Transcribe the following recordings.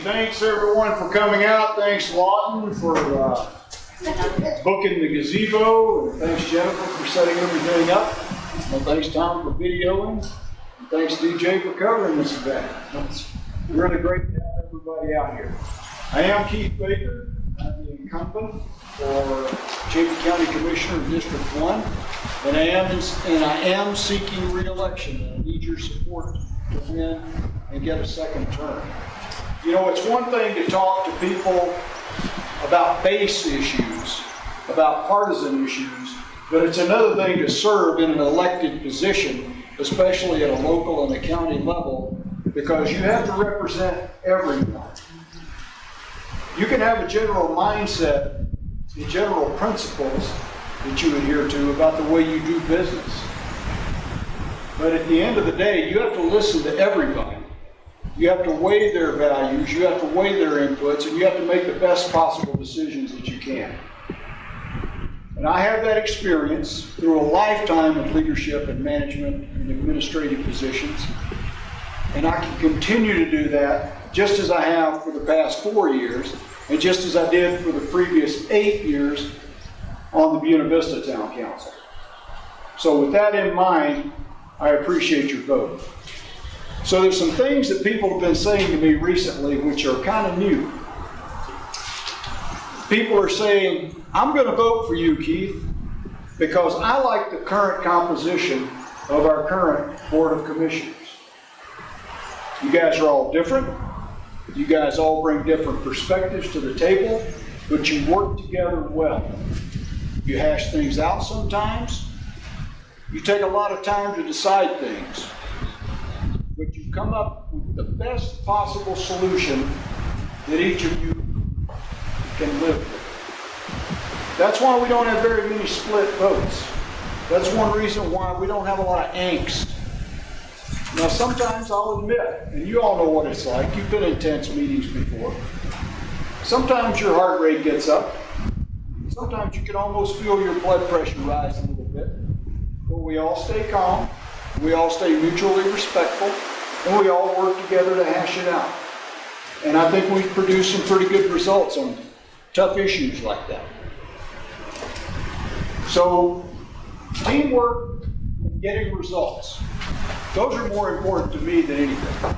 Thanks everyone for coming out. Thanks Lawton for booking the gazebo. And thanks Jennifer for setting everything up. And thanks Tom for videoing. And thanks DJ for covering this event. It's really great to have everybody out here. I am Keith Baker. I'm the incumbent for Chaffey County Commissioner of District 1. And I am seeking re-election. I need your support to win and get a second term. You know, it's one thing to talk to people about base issues, about partisan issues, but it's another thing to serve in an elected position, especially at a local and a county level, because you have to represent everyone. You can have a general mindset, the general principles that you adhere to about the way you do business. But at the end of the day, you have to listen to everybody. You have to weigh their values, you have to weigh their inputs, and you have to make the best possible decisions that you can. And I have that experience through a lifetime of leadership and management and administrative positions. And I can continue to do that just as I have for the past 4 years, and just as I did for the previous 8 years on the Buena Vista Town Council. So with that in mind, I appreciate your vote. So there's some things that people have been saying to me recently which are kind of new. People are saying, I'm going to vote for you, Keith, because I like the current composition of our current Board of Commissioners. You guys are all different. You guys all bring different perspectives to the table, but you work together well. You hash things out sometimes. You take a lot of time to decide things. But you come up with the best possible solution that each of you can live with. That's why we don't have very many split votes. That's one reason why we don't have a lot of angst. Now sometimes I'll admit, and you all know what it's like, you've been in tense meetings before. Sometimes your heart rate gets up. Sometimes you can almost feel your blood pressure rise a little bit. But we all stay calm. We all stay mutually respectful, and we all work together to hash it out. And I think we've produced some pretty good results on tough issues like that. So, teamwork and getting results. Those are more important to me than anything.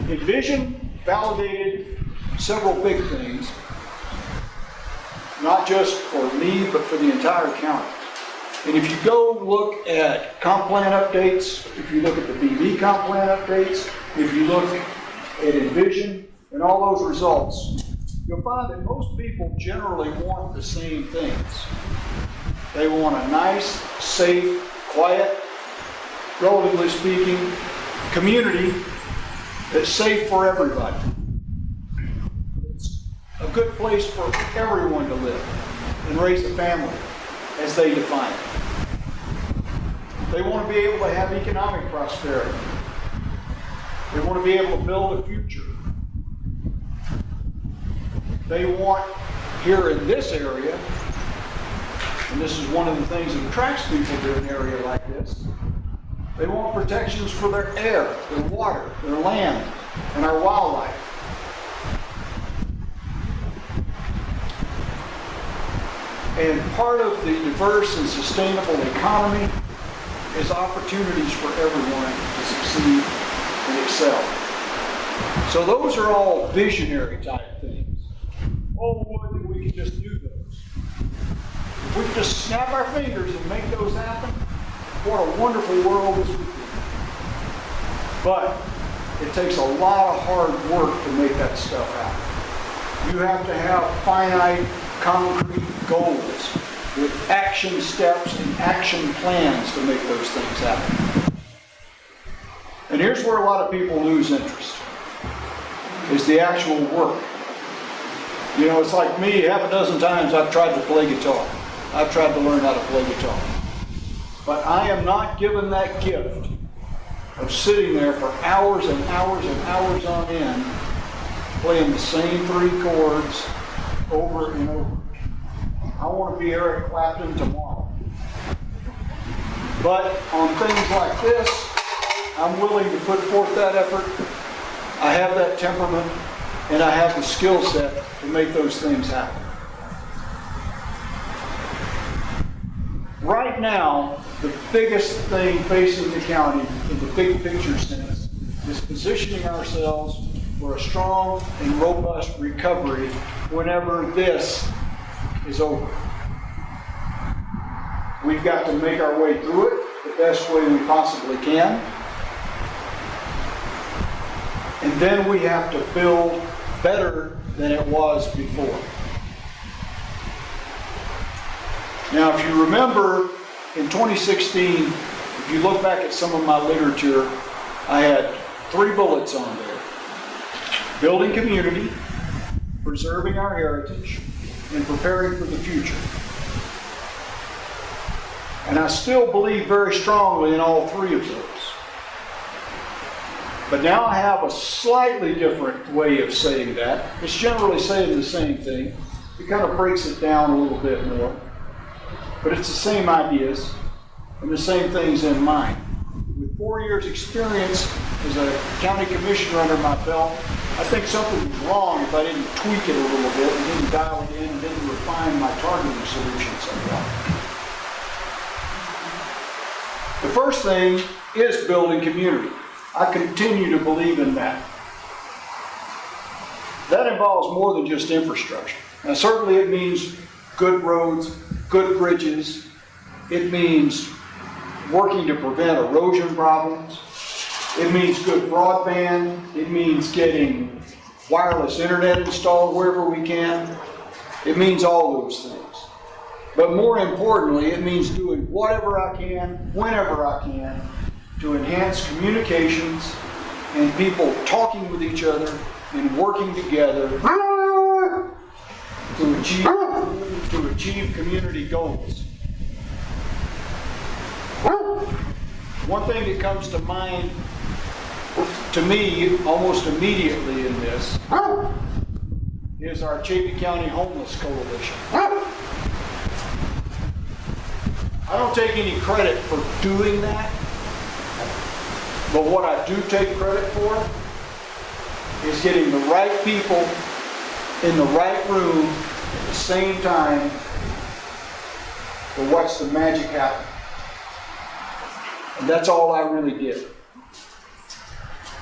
Envision validated several big things. Not just for me, but for the entire county. And if you go look at comp plan updates, if you look at the BV comp plan updates, if you look at Envision and all those results, you'll find that most people generally want the same things. They want a nice, safe, quiet, relatively speaking, community that's safe for everybody. A good place for everyone to live and raise a family as they define it. They want to be able to have economic prosperity. They want to be able to build a future. They want, here in this area, and this is one of the things that attracts people to an area like this, they want protections for their air, their water, their land, and our wildlife. And part of the diverse and sustainable economy is opportunities for everyone to succeed and excel. So those are all visionary type things. Oh, would that we could just do those. If we could just snap our fingers and make those happen, what a wonderful world this would be. But it takes a lot of hard work to make that stuff happen. You have to have finite, concrete goals with action steps and action plans to make those things happen. And here's where a lot of people lose interest, is the actual work. You know, it's like me, half a dozen times I've tried to play guitar. I've tried to learn how to play guitar. But I am not given that gift of sitting there for hours and hours and hours on end, playing the same 3 chords over and over. I want to be Eric Clapton tomorrow. But on things like this, I'm willing to put forth that effort. I have that temperament, and I have the skill set to make those things happen. Right now, the biggest thing facing the county in the big picture sense is positioning ourselves for a strong and robust recovery whenever this is over. We've got to make our way through it the best way we possibly can. And then we have to build better than it was before. Now, if you remember in 2016, if you look back at some of my literature, I had 3 bullets on there. Building community, preserving our heritage, and preparing for the future. And I still believe very strongly in all 3 of those. But now I have a slightly different way of saying that. It's generally saying the same thing. It kind of breaks it down a little bit more. But it's the same ideas and the same things in mind. With 4 years experience as a county commissioner under my belt, I think something was wrong if I didn't tweak it a little bit and didn't dial it in and didn't refine my targeting solutions somewhat. The first thing is building community. I continue to believe in that. That involves more than just infrastructure. Now, certainly it means good roads, good bridges. It means working to prevent erosion problems. It means good broadband. It means getting wireless internet installed wherever we can. It means all those things. But more importantly, it means doing whatever I can, whenever I can, to enhance communications and people talking with each other and working together to achieve community goals. One thing that comes to mind to me almost immediately in this is our Chaffee County Homeless Coalition. I don't take any credit for doing that, but what I do take credit for is getting the right people in the right room at the same time to watch the magic happen. And that's all I really did.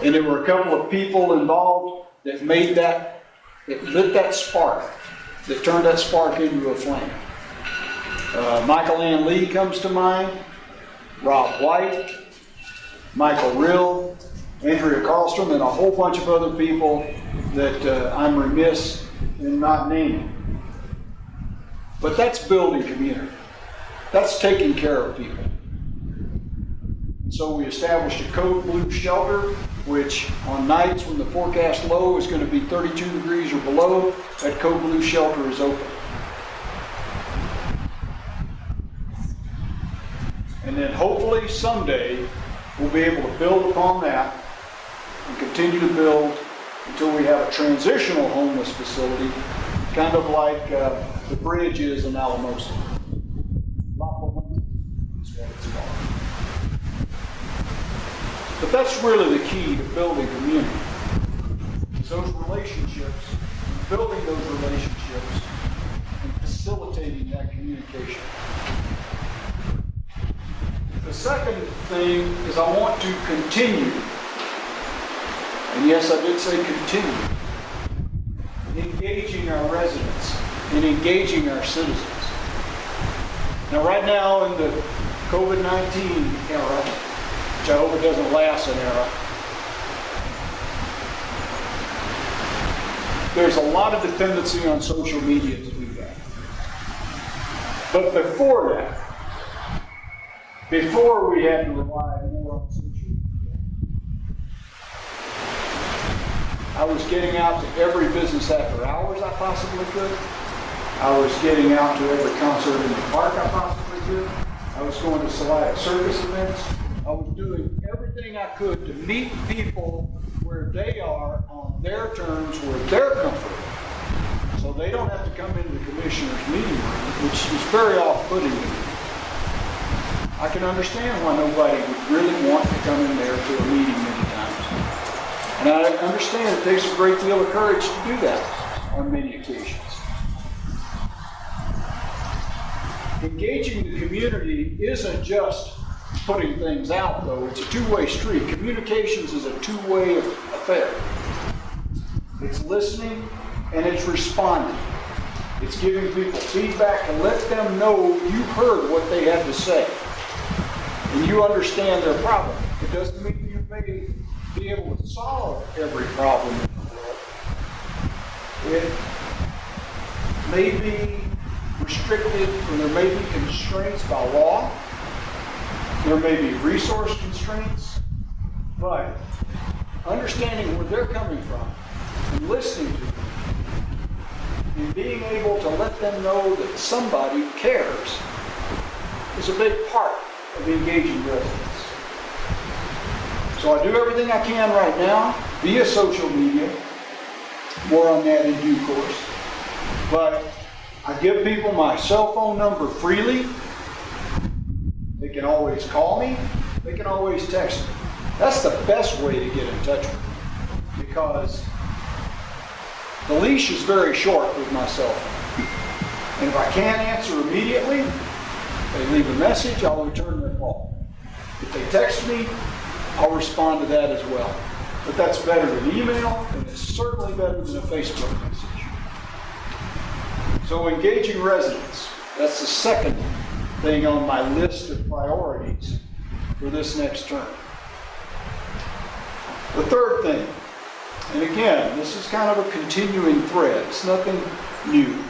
And there were a couple of people involved that made that, that lit that spark, that turned that spark into a flame. Michael Ann Lee comes to mind, Rob White, Michael Rill, Andrea Carlstrom, and a whole bunch of other people that I'm remiss in not naming. But that's building community. That's taking care of people. So we established a code blue shelter, which on nights when the forecast low is going to be 32 degrees or below, that code blue shelter is open. And then hopefully someday we'll be able to build upon that and continue to build until we have a transitional homeless facility, kind of like the bridge is in Alamosa. Is what it's called. But that's really the key to building community. It's those relationships, building those relationships, and facilitating that communication. The second thing is I want to continue, and yes, I did say continue, engaging our residents and engaging our citizens. Now, right now in the COVID-19 era, which I hope it doesn't last an era, there's a lot of dependency on social media to do that. But before that, before we had to rely more on social media, I was getting out to every business after hours I possibly could. I was getting out to every concert in the park I possibly could. I was going to Salida circus events. I was doing everything I could to meet people where they are on their terms, where they're comfortable. So they don't have to come into the commissioner's meeting room, which is very off-putting to me. I can understand why nobody would really want to come in there to a meeting many times. And I understand it takes a great deal of courage to do that on many occasions. Engaging the community isn't just putting things out, though. It's a two-way street. Communications is a two-way affair. It's listening and it's responding. It's giving people feedback to let them know you heard what they had to say and you understand their problem. It doesn't mean you may be able to solve every problem in the world. It may be restricted, or there may be constraints by law. There may be resource constraints, but understanding where they're coming from and listening to them and being able to let them know that somebody cares is a big part of engaging residents. So I do everything I can right now via social media. More on that in due course. But I give people my cell phone number freely. They can always call me. They can always text me. That's the best way to get in touch with me, because the leash is very short with my cell phone. And if I can't answer immediately, they leave a message, I'll return their call. If they text me, I'll respond to that as well. But that's better than email, and it's certainly better than a Facebook message. So engaging residents, that's the second thing on my list of priorities for this next term. The third thing, and again, this is kind of a continuing thread. It's nothing new.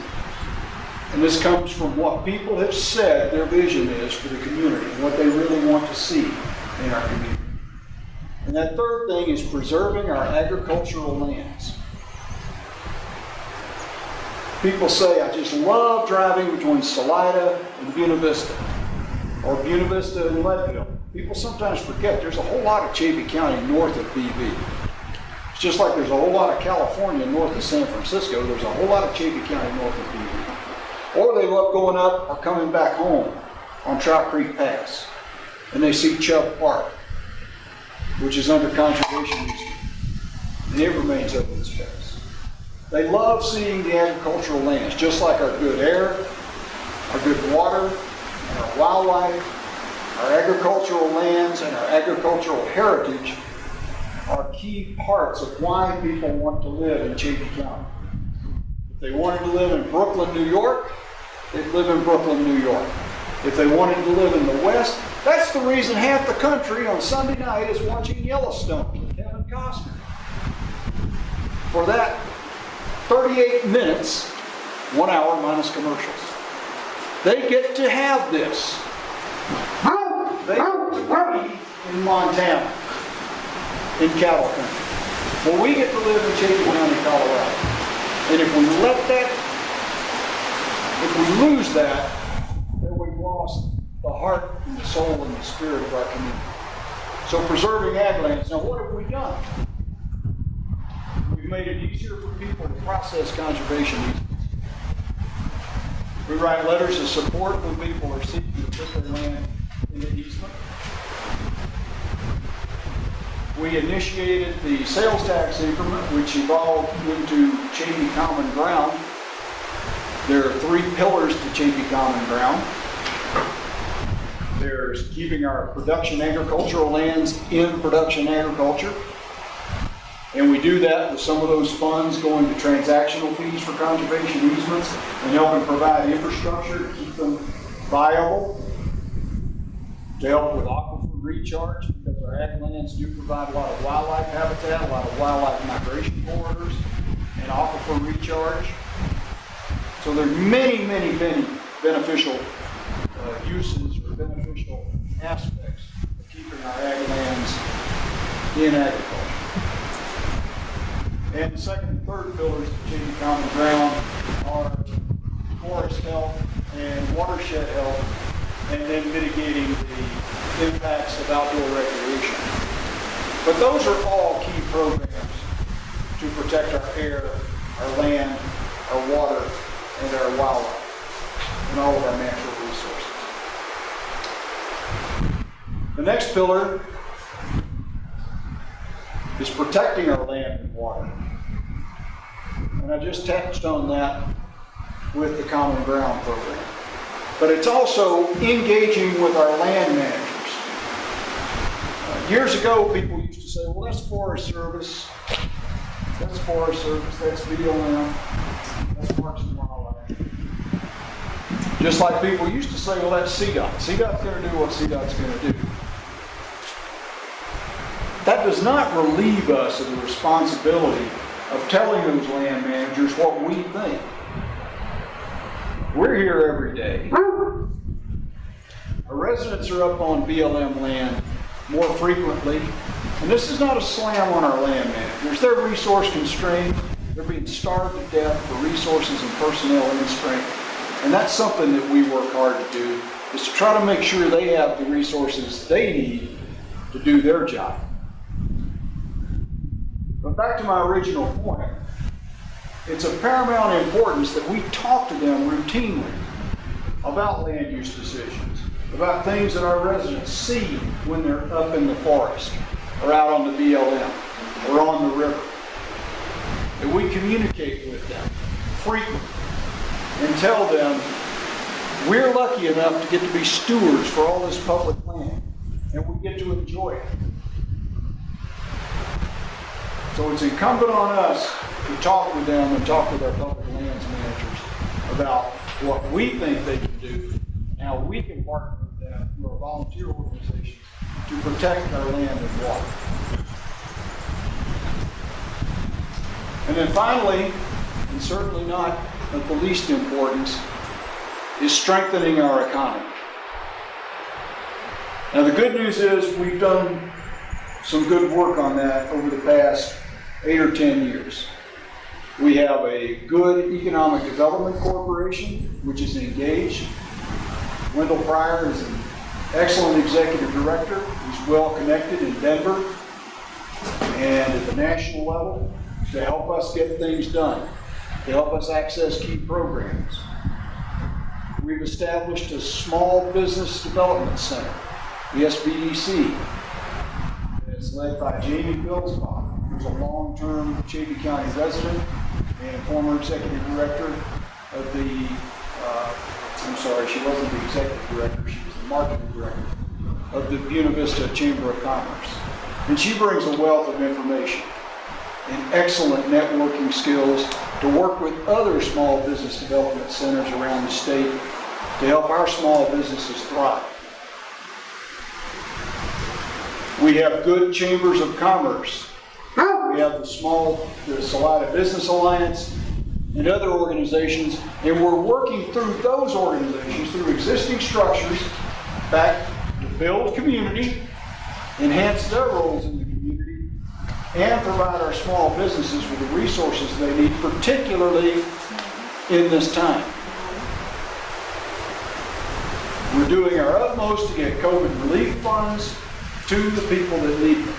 And this comes from what people have said their vision is for the community and what they really want to see in our community. And that third thing is preserving our agricultural lands. People say, I just love driving between Salida and Buena Vista, or Buena Vista and Leadville. People sometimes forget there's a whole lot of Chaffee County north of BV. It's just like there's a whole lot of California north of San Francisco. There's a whole lot of Chaffee County north of BV. Or they love going up or coming back home on Trout Creek Pass, and they see Chubb Park, which is under conservation easement, and it remains open space. They love seeing the agricultural lands, just like our good air, our good water, and our wildlife, our agricultural lands, and our agricultural heritage are key parts of why people want to live in Chaffee County. If they wanted to live in Brooklyn, New York, they'd live in Brooklyn, New York. If they wanted to live in the West, that's the reason half the country on Sunday night is watching Yellowstone with Kevin Costner. For that 38 minutes, 1 hour minus commercials. They get to have this. They get to be in Montana, in cattle country. Well, we get to live in Chaffee County, Colorado. And if we let that, if we lose that, then we've lost the heart and the soul and the spirit of our community. So preserving ag lands. Now what have we done? We've made it easier for people to process conservation easements. We write letters of support when people are seeking to put their land in the easement. We initiated the sales tax increment, which evolved into Chaffee Common Ground. There are 3 pillars to Chaffee Common Ground. There's keeping our production agricultural lands in production agriculture. And we do that with some of those funds going to transactional fees for conservation easements and helping provide infrastructure to keep them viable, to help with aquifer recharge, because our ag lands do provide a lot of wildlife habitat, a lot of wildlife migration corridors, and aquifer recharge. So there are many, many, many beneficial uses or beneficial aspects of keeping our ag lands in agriculture. And the second and third pillars of Chaffee Common Ground are forest health and watershed health, and then mitigating the impacts of outdoor recreation. But those are all key programs to protect our air, our land, our water, and our wildlife, and all of our natural resources. The next pillar is protecting our land and water. And I just touched on that with the Common Ground program. But it's also engaging with our land managers. Years ago, people used to say, well, that's Forest Service, that's BLM, that's Parks and Wildlife. Just like people used to say, well, that's CDOT. CDOT's going to do what CDOT's going to do. That does not relieve us of the responsibility of telling those land managers what we think. We're here every day. Our residents are up on BLM land more frequently, and this is not a slam on our land managers. They're resource constrained. They're being starved to death for resources and personnel and strength. And that's something that we work hard to do, is to try to make sure they have the resources they need to do their job. But back to my original point, it's of paramount importance that we talk to them routinely about land use decisions, about things that our residents see when they're up in the forest, or out on the BLM, or on the river. That we communicate with them frequently and tell them we're lucky enough to get to be stewards for all this public land, and we get to enjoy it. So it's incumbent on us to talk with them and talk with our public lands managers about what we think they can do, and how we can partner with them through our volunteer organizations to protect our land and water. And then finally, and certainly not of the least importance, is strengthening our economy. Now the good news is we've done some good work on that over the past 8 or 10 years. We have a good economic development corporation, which is engaged. Wendell Pryor is an excellent executive director who's well connected in Denver and at the national level to help us get things done, to help us access key programs. We've established a small business development center, the SBDC, that's led by Jamie Bilsbach, who's a long-term Chaffee County resident and former executive director of the, she wasn't the executive director, she was the marketing director of the Buena Vista Chamber of Commerce. And she brings a wealth of information and excellent networking skills to work with other small business development centers around the state to help our small businesses thrive. We have good chambers of commerce. We have the Salida Business Alliance and other organizations, and we're working through those organizations, through existing structures, back to build community, enhance their roles in the community, and provide our small businesses with the resources they need, particularly in this time. We're doing our utmost to get COVID relief funds to the people that need them,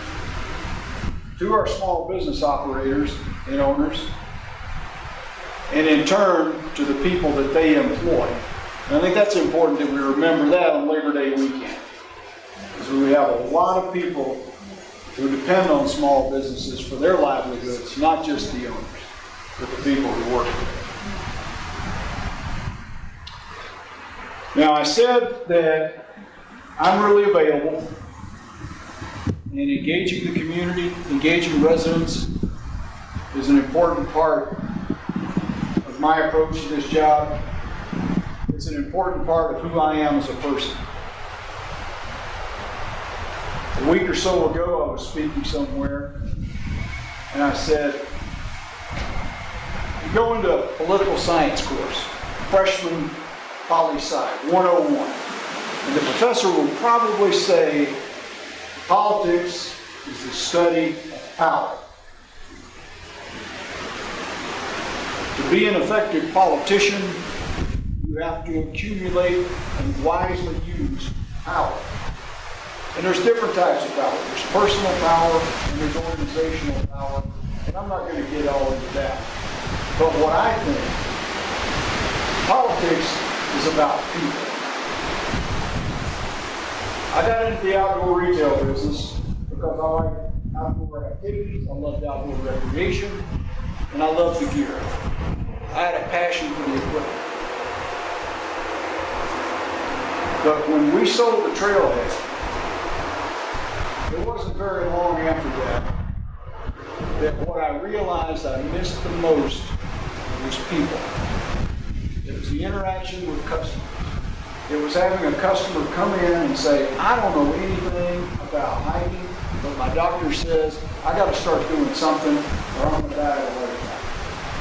to our small business operators and owners, and in turn to the people that they employ. And I think that's important that we remember that on Labor Day weekend, because we have a lot of people who depend on small businesses for their livelihoods, not just the owners, but the people who work for them. Now, I said that I'm really available, and engaging the community, engaging residents is an important part of my approach to this job. It's an important part of who I am as a person. A week or so ago, I was speaking somewhere, and I said, you go into a political science course, freshman poli-sci, 101, and the professor will probably say, politics is the study of power. To be an effective politician, you have to accumulate and wisely use power. And there's different types of power. There's personal power and there's organizational power. And I'm not going to get all into that. But what I think, politics is about people. I got into the outdoor retail business because I like outdoor activities, I loved outdoor recreation, and I loved the gear. I had a passion for the equipment. But when we sold the Trailhead, it wasn't very long after that what I realized I missed the most was people. It was the interaction with customers. It was having a customer come in and say, I don't know anything about hiking, but my doctor says I got to start doing something or I'm going to die of a heart attack.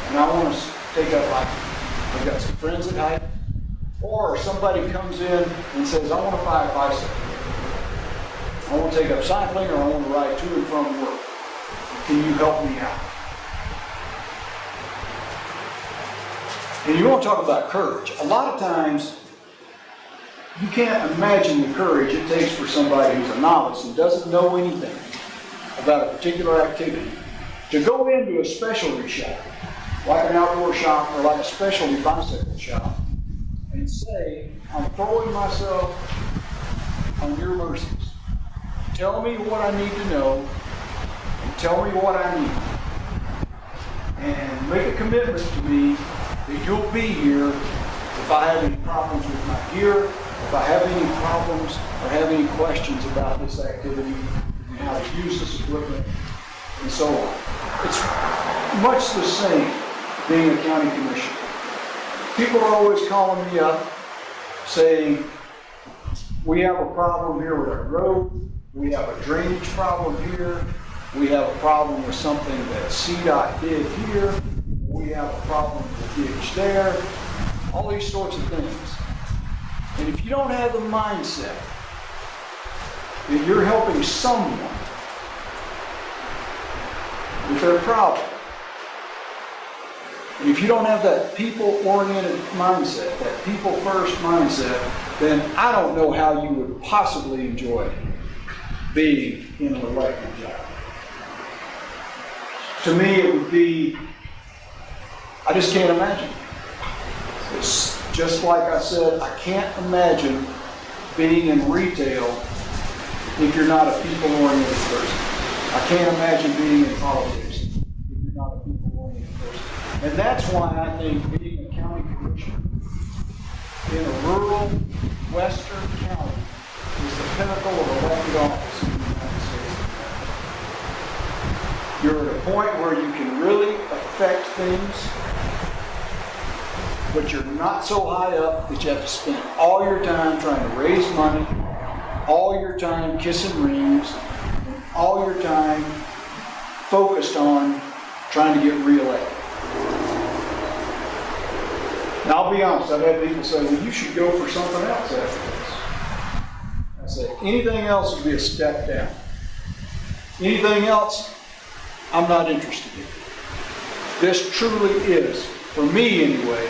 And I want to take up hiking. I've got some friends that hike. Or somebody comes in and says, I want to buy a bicycle. I want to take up cycling or I want to ride to and from work. Can you help me out? And you want to talk about courage. A lot of times, you can't imagine the courage it takes for somebody who's a novice and doesn't know anything about a particular activity to go into a specialty shop, like an outdoor shop or like a specialty bicycle shop, and say, I'm throwing myself on your mercies. Tell me what I need to know, and tell me what I need. And make a commitment to me that you'll be here if I have any problems with my gear, if I have any problems or have any questions about this activity, and how to use this equipment, and so on. It's much the same being a county commissioner. People are always calling me up saying, we have a problem here with our road, we have a drainage problem here, we have a problem with something that CDOT did here, we have a problem with the ditch there, all these sorts of things. And if you don't have the mindset that you're helping someone with their problem, and if you don't have that people-oriented mindset, that people-first mindset, then I don't know how you would possibly enjoy being in an elected job. To me, it would be, I just can't imagine. It's just like I said, I can't imagine being in retail if you're not a people-oriented person. I can't imagine being in politics if you're not a people-oriented person. And that's why I think being a county commissioner in a rural western county is the pinnacle of elected office in the United States of America. You're at a point where you can really affect things, but you're not so high up that you have to spend all your time trying to raise money, all your time kissing rings, and all your time focused on trying to get reelected. Now, I'll be honest, I've had people say, well, you should go for something else after this. I say, anything else would be a step down. Anything else, I'm not interested in. This truly is, for me anyway,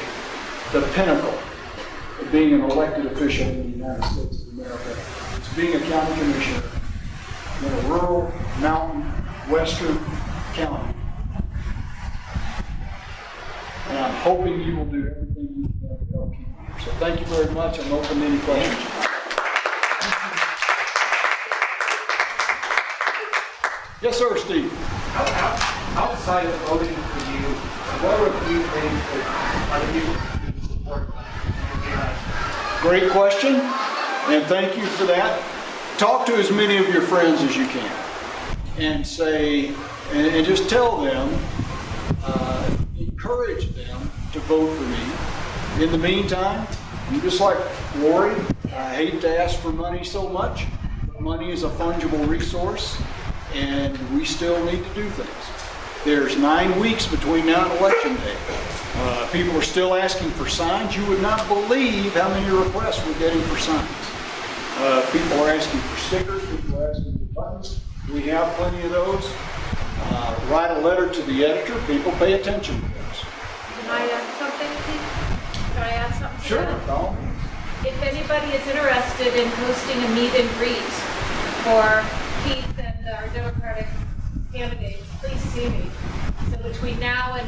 the pinnacle of being an elected official in the United States of America. It's being a county commissioner in a rural, mountain, western county. And I'm hoping you will do everything you can to help keep me here. So thank you very much. I'm open to any questions. Yes, sir, Steve. Outside of voting for you, what are a few things that other people can support? Great question, and thank you for that. Talk to as many of your friends as you can, and say, and just tell them, encourage them to vote for me. In the meantime, I'm just like Lori. I hate to ask for money so much, but money is a fungible resource, and we still need to do things. There's 9 weeks between now and Election Day. People are still asking for signs. You would not believe how many requests we're getting for signs. People are asking for stickers. People are asking for buttons. We have plenty of those. Write a letter to the editor. People pay attention to those. Can I add something, please? Can I add something to Sure, that? by all means. If anybody is interested in hosting a meet and greet for Keith and our Democratic candidates, please see me. So between now and,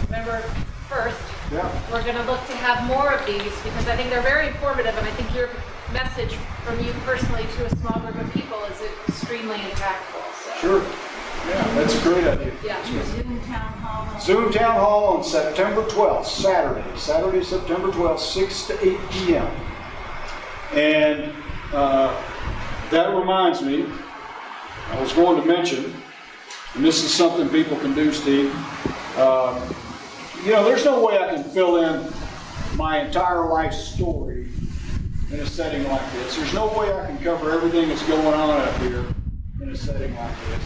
November first. Yeah. We're going to look to have more of these because I think they're very informative, and I think your message from you personally to a small group of people is extremely impactful. So. Sure. Yeah, that's a great idea. Yeah. Zoom town hall. Zoom Town Hall on September 12th, Saturday, September 12th, 6 to 8 p.m. And that reminds me, I was going to mention, and this is something people can do, Steve. You know, there's no way I can fill in my entire life story in a setting like this. There's no way I can cover everything that's going on up here in a setting like this.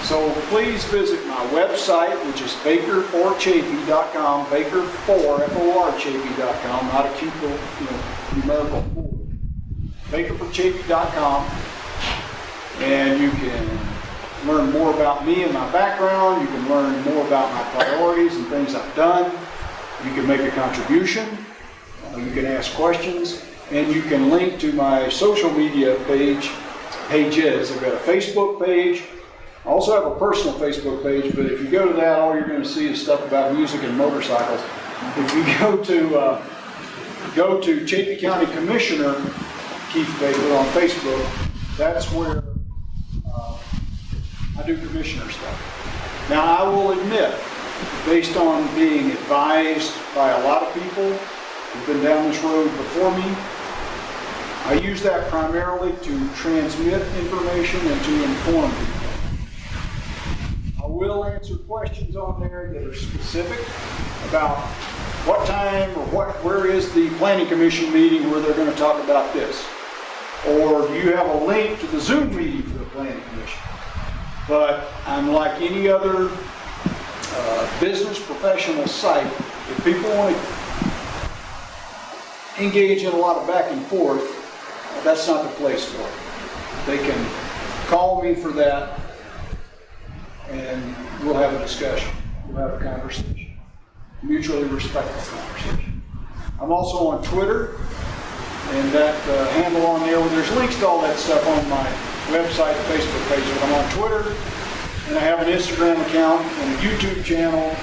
So please visit my website, which is baker4chafee.com, baker4, F-O-R, chafee.com, not a cute little, numerical 4. baker4chafee.com, and you can learn more about me and my background. You can learn more about my priorities and things I've done. You can make a contribution. You can ask questions, and you can link to my social media pages. I've got a Facebook page. I also have a personal Facebook page, but if you go to that, all you're going to see is stuff about music and motorcycles. If you go to Chaffee County Commissioner Keith Baker on Facebook, that's where I do commissioner stuff. Now, I will admit, based on being advised by a lot of people who've been down this road before me, I use that primarily to transmit information and to inform people. I will answer questions on there that are specific about what time or where is the Planning Commission meeting where they're going to talk about this. Or do you have a link to the Zoom meeting for the Planning Commission? But I'm like any other business professional site. If people want to engage in a lot of back and forth, that's not the place for it. They can call me for that, and we'll have a discussion. We'll have a conversation. Mutually respectful conversation. I'm also on Twitter, and that handle on there, there's links to all that stuff on my website and Facebook page. But I'm on Twitter, and I have an Instagram account and a YouTube channel.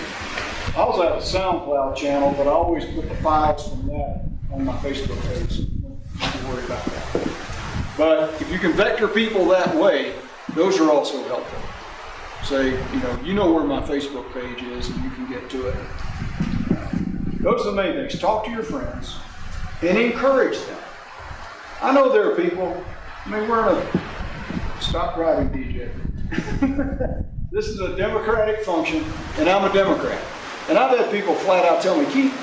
I also have a SoundCloud channel, but I always put the files from that on my Facebook page, so you don't have to worry about that. But if you can vector people that way, those are also helpful. Say, you know where my Facebook page is, and you can get to it. Those are the main things. Talk to your friends and encourage them. I know there are people, we're in a stop driving, DJ. This is a Democratic function, and I'm a Democrat. And I've had people flat out tell me, Keith,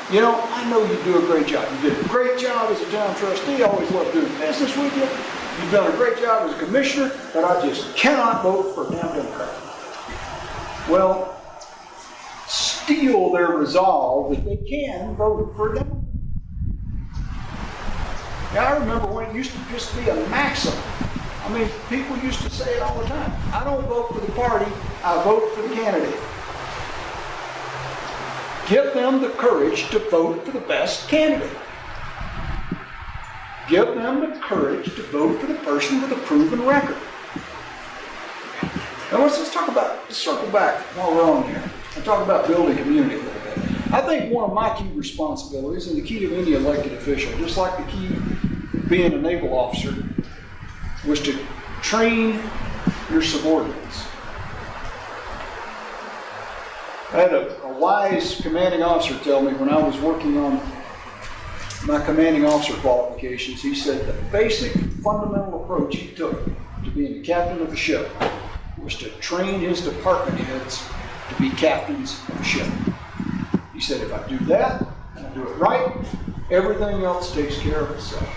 I know you do a great job. You did a great job as a town trustee. I always love doing business with you. You've done a great job as a commissioner, but I just cannot vote for a damn Democrat. Well, steal their resolve that they can vote for a Democrat. Now, I remember when it used to just be a maxim. People used to say it all the time. I don't vote for the party, I vote for the candidate. Give them the courage to vote for the best candidate. Give them the courage to vote for the person with a proven record. Now let's circle back while we're on here and talk about building community a little bit. I think one of my key responsibilities, and the key to any elected official, just like the key to being a naval officer, was to train your subordinates. I had a wise commanding officer tell me when I was working on my commanding officer qualifications, he said the basic fundamental approach he took to being the captain of the ship was to train his department heads to be captains of the ship. He said, if I do that, and I do it right, everything else takes care of itself.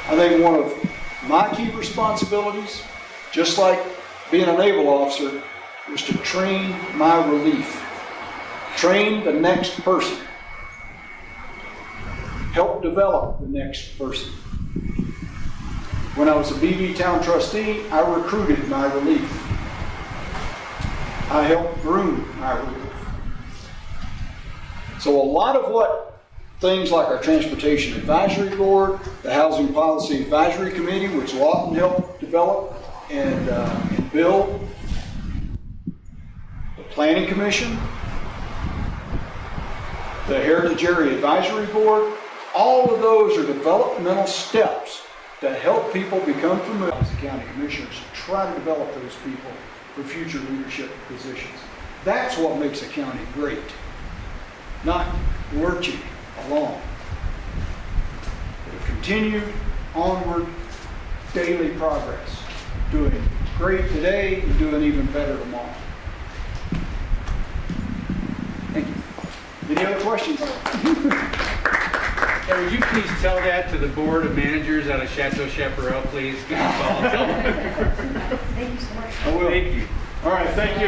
I think one of my key responsibilities, just like being a naval officer, was to train my relief. Train the next person. Help develop the next person. When I was a BB town trustee, I recruited my relief. I helped groom my relief. So a lot of what things like our Transportation Advisory Board, the Housing Policy Advisory Committee, which Lawton helped develop and build, the Planning Commission, the Heritage Area Advisory Board. All of those are developmental steps to help people become familiar as the county commissioners, try to develop those people for future leadership positions. That's what makes a county great, not lurching along. But a continued, onward, daily progress, doing great today and doing even better tomorrow. Thank you. Any other questions? And would you please tell that to the board of managers out of Chateau Chaparral, please? Give them a call. Tell them. Thank you so much. I will. Thank you. All right, thank you.